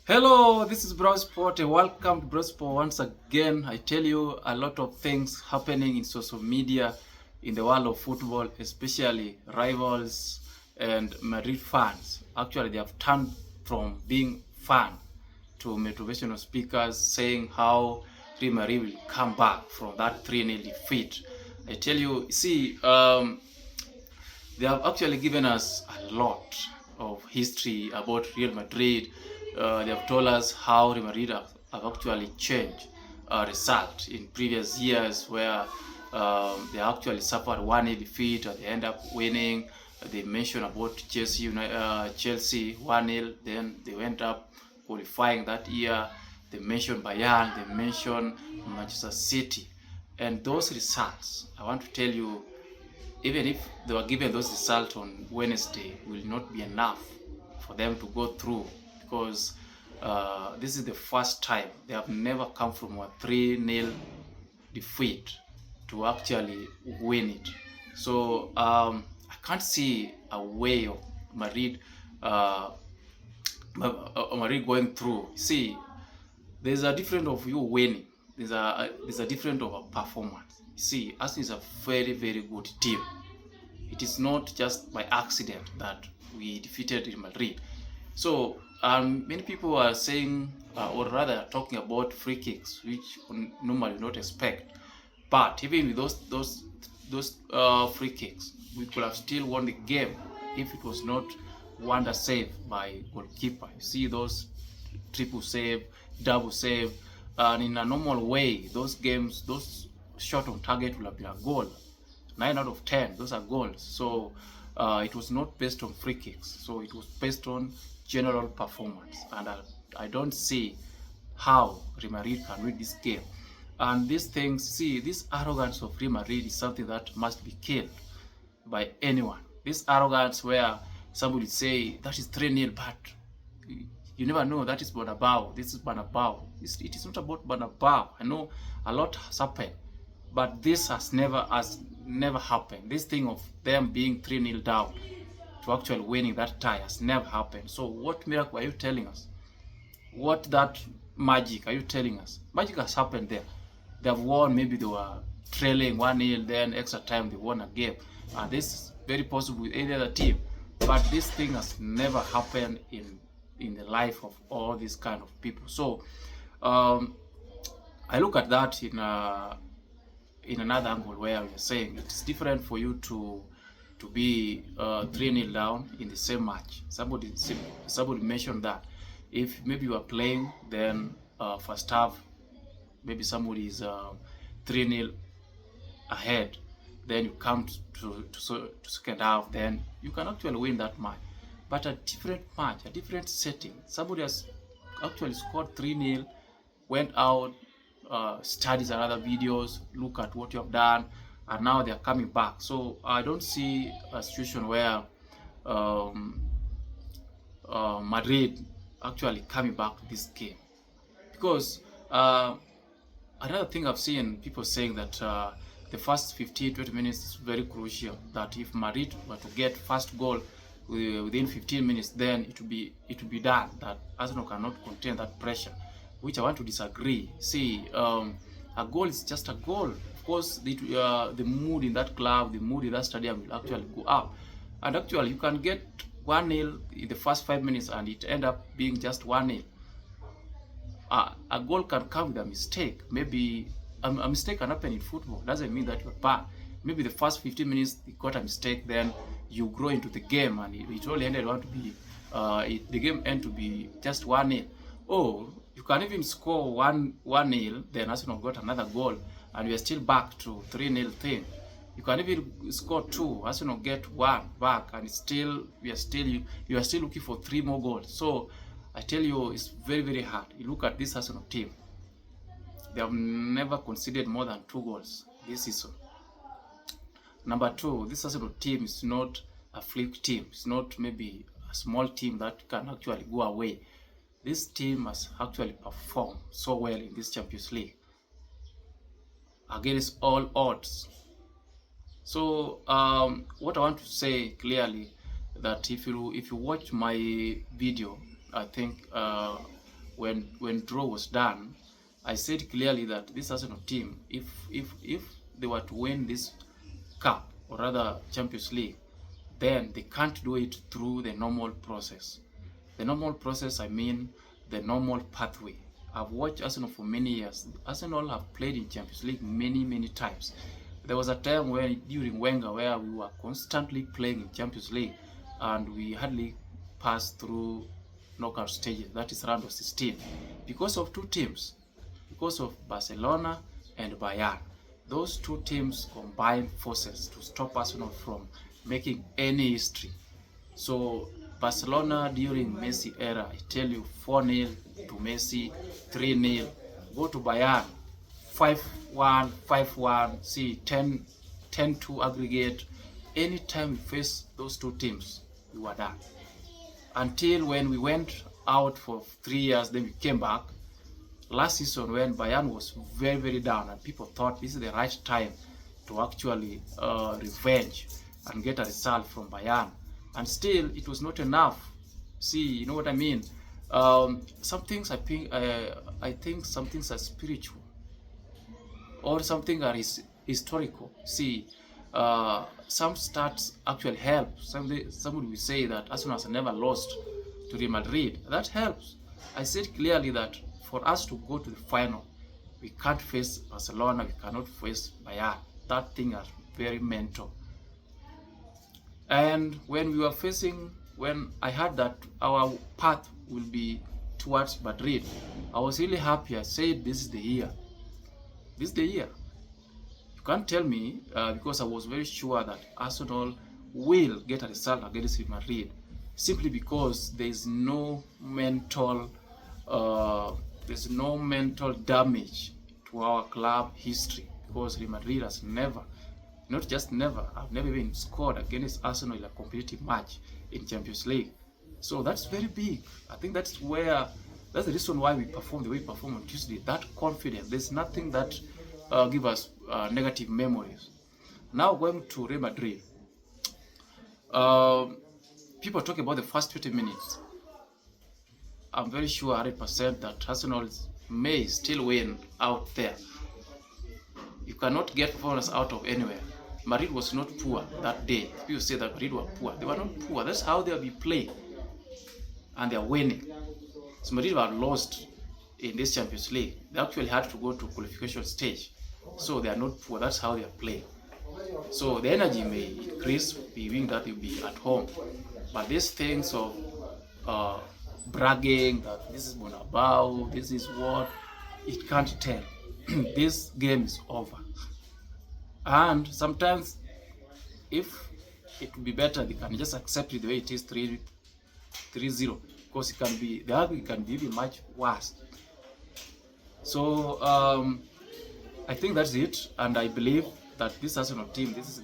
Hello, this is Bro Sport. Welcome to Bro Sport once again. I tell you a lot of things happening in social media in the world of football, especially rivals and Madrid fans. Actually, they have turned from being fan to motivational speakers saying how Real Madrid will come back from that 3-0 defeat. I tell you, they have actually given us a lot of history about Real Madrid. They have told us how Real Madrid have actually changed result in previous years where they actually suffered 1-0 defeat and they end up winning. They mentioned about Chelsea 1-0, then they went up qualifying that year. They mentioned Bayern, they mentioned Manchester City. And those results, I want to tell you, even if they were given those results on Wednesday, will not be enough for them to go through because this is the first time they have never come from a 3-0 defeat to actually win it. So I can't see a way of Madrid, Madrid going through. See, there's a difference of you winning. There's a difference of a performance. See, Arsenal is a very, very good team. It is not just by accident that we defeated Real Madrid. So many people are saying, or rather talking about free kicks, which normally you not expect. But even with those free kicks, we could have still won the game if it was not wonder save by goalkeeper. You see those triple save, double save, and in a normal way, those games, those shot on target will have been a goal. 9 out of 10, those are goals. So it was not based on free kicks. So it was based on general performance. And I don't see how Real Madrid can win this game. And these things, see, this arrogance of Real Madrid is something that must be killed by anyone. This arrogance where somebody say that is 3-0, but you never know, that is Bernabeu. This is Bernabeu. It is not about Bernabeu. I know a lot has happened, but this has never happened. This thing of them being 3-0 down to actually winning that tie has never happened. So what miracle are you telling us? What that magic are you telling us? Magic has happened there. They have won, maybe they were trailing 1-0, then extra time they won a game. And this is very possible with any other team. But this thing has never happened in the life of all these kind of people. So I look at that in another angle where we are saying it's different for you to be 3-0 down in the same match. Somebody mentioned that if maybe you are playing, then first half maybe somebody is 3-0 ahead, then you come to second half, then you can actually win that match. But a different match, a different setting, somebody has actually scored 3-0, went out, studies and other videos, look at what you have done, and now they are coming back. So I don't see a situation where Madrid actually coming back to this game, because another thing I've seen people saying that the first 15-20 minutes is very crucial, that if Madrid were to get first goal within 15 minutes, then it will be done, that Arsenal cannot contain that pressure, which I want to disagree. See, a goal is just a goal. Of course, the mood in that club, the mood in that stadium will actually go up. And actually, you can get 1-0 in the first 5 minutes and it end up being just 1-0. A goal can come with a mistake. Maybe a mistake can happen in football. Doesn't mean that you're bad. Maybe the first 15 minutes you got a mistake, then you grow into the game and it only ended to be the game end to be just 1-0. Oh, you can even score 1-0, then Arsenal got another goal, and we are still back to 3-0 thing. You can even score 2, Arsenal get 1 back, and you are still looking for 3 more goals. So I tell you, it's very, very hard. You look at this Arsenal team; they have never conceded more than 2 goals this season. Number 2, this Arsenal team is not a fluke team. It's not maybe a small team that can actually go away. This team has actually performed so well in this Champions League against all odds. So what I want to say clearly, that if you watch my video, I think when draw was done, I said clearly that this Arsenal team, if they were to win this cup, or rather Champions League, then they can't do it through the normal process. The normal process, I mean the normal pathway. I've watched Arsenal for many years. Arsenal have played in Champions League many times. There was a time when during Wenger where we were constantly playing in Champions League and we hardly passed through knockout stages, that is round of 16, because of two teams, because of Barcelona and Bayern. Those two teams combined forces to stop Arsenal from making any history. So Barcelona during Messi era, I tell you, 4-0 to Messi, 3-0. Go to Bayern, 5-1, 5-1, see 10-2 aggregate. Anytime we face those two teams, we were done. Until when we went out for 3 years, then we came back. Last season when Bayern was very down and people thought this is the right time to actually revenge and get a result from Bayern. And still, it was not enough. See, you know what I mean? Some things I think some things are spiritual, or something are historical. See, some stats actually help. Somebody will say that Arsenal has never lost to Real Madrid. That helps. I said clearly that for us to go to the final, we can't face Barcelona, we cannot face Bayern. That thing is very mental. And when I heard that our path will be towards Madrid, I was really happy. I said, this is the year. This is the year. You can't tell me, because I was very sure that Arsenal will get a result against Real Madrid, simply because there's no mental damage to our club history, because Real Madrid has never, not just never, I've never even scored against Arsenal in a competitive match in Champions League. So that's very big. I think that's the reason why we perform the way we perform on Tuesday. That confidence. There's nothing that give us negative memories. Now going to Real Madrid. People talk about the first 20 minutes. I'm very sure 100% that Arsenal may still win out there. You cannot get performance out of anywhere. Madrid was not poor that day. People say that Madrid were poor. They were not poor. That's how they'll be playing. And they're winning. So Madrid were lost in this Champions League. They actually had to go to qualification stage. So they are not poor. That's how they are playing. So the energy may increase, being that they'll be at home. But these things of bragging that this is Bonabao, this is what, it can't tell. This game is over. And sometimes, if it would be better, they can just accept it the way it is, 3-0, because the argument can be even much worse. So I think that's it, and I believe that this Arsenal team, this is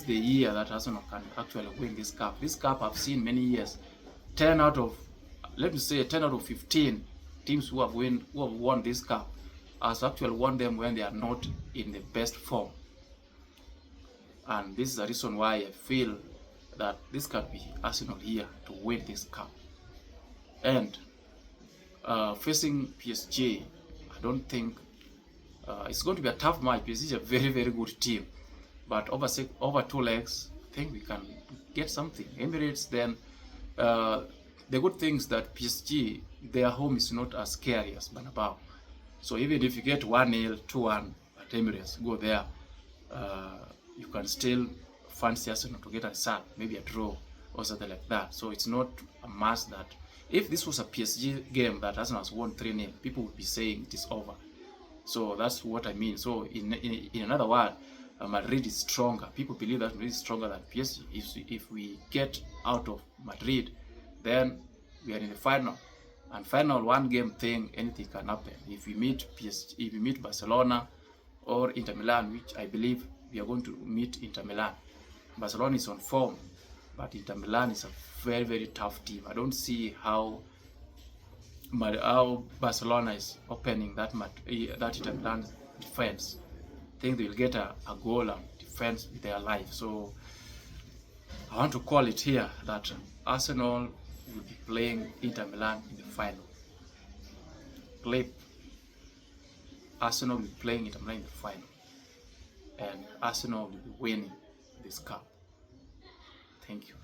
the year that Arsenal can actually win this cup. This cup I've seen many years. 10 out of 15 teams who have won this cup has actually won them when they are not in the best form. And this is the reason why I feel that this can be Arsenal here to win this cup. And facing PSG, I don't think it's going to be a tough match. PSG is a very good team, but over 2 legs, I think we can get something. Emirates, then the good thing is that PSG, their home is not as scary as Bernabeu. So even if you get 1-0, 2-1 at Emirates, go there, you can still fancy Arsenal to get a result, maybe a draw or something like that. So it's not a must that if this was a PSG game that Arsenal has won 3-0, people would be saying it is over. So that's what I mean. So in another word, Madrid is stronger. People believe that Madrid is stronger than PSG. If we get out of Madrid, then we are in the final. And final one game thing, anything can happen. If we meet PSG, if we meet Barcelona or Inter Milan, which I believe we are going to meet Inter Milan. Barcelona is on form, but Inter Milan is a very tough team. I don't see how Barcelona is opening that Inter Milan defense. I think they will get a goal and defense with their life. So I want to call it here that Arsenal will be playing Inter Milan in the final. Believe Arsenal will be playing Inter Milan in the final, and Arsenal will be winning this cup. Thank you.